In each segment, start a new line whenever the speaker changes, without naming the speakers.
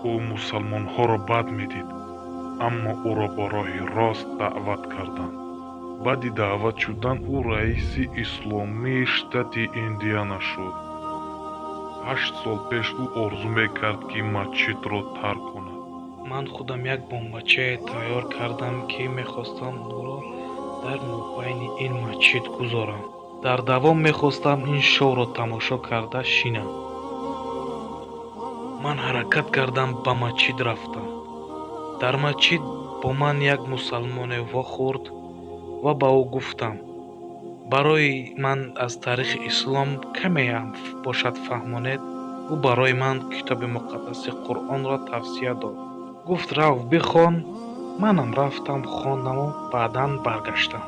ӯ мусалмонҳоро бад медид, аммо ӯро ба роҳи рост даъват карданд. баъди даъват шудан ӯ раиси исломии штати Индиана шуд. 8 сол пеш ӯ орзу мекард ки масҷидро тарк кунад.
ман худам як бомбачае тайёр кардам, ки мехостам онро дар мобайни ин масҷид гузорам. дар давом мехостам ин шоуро тамошо карда шинам. ман ҳаракат кардам, ба масҷид рафтам. дар масҷид бо ман як мусалмоне вохӯрд ва ба ӯ гуфтам: барои ман аз таърихи ислом камеам бошад фаҳмонед. ӯ барои ман китоби муқаддаси Қуръонро тавсия дод. гуфт: рав бихон. манам рафтам, хондаму баъдан баргаштам.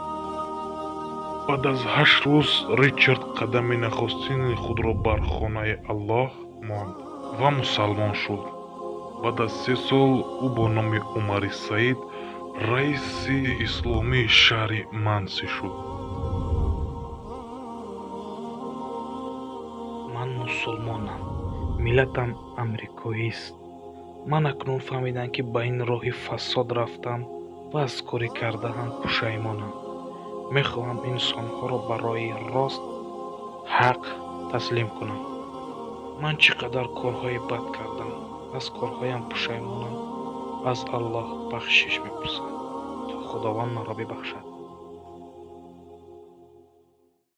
баъд аз 8 рӯз Ричард қадами нахустини худро бар хонаи Аллоҳ монд ва мусалмон шуд. баъд аз 3 сол ӯ бо номи Умари Саид раиси исломии шаҳри Манси шуд.
ман мусулмонам, миллатам амрикоист. ман акнун фаҳмидам, ки ба ин роҳи фасод рафтам ва аз кори кардаам пушаймонам. мехоҳам инсонҳоро барои рост ҳақ таслим кунам. ман чӣ қадар корҳои бад кардам, аз корҳоям пушаймонам. аз Аллоҳ бахшиш мепурсам, то Худованд маро бибахшад.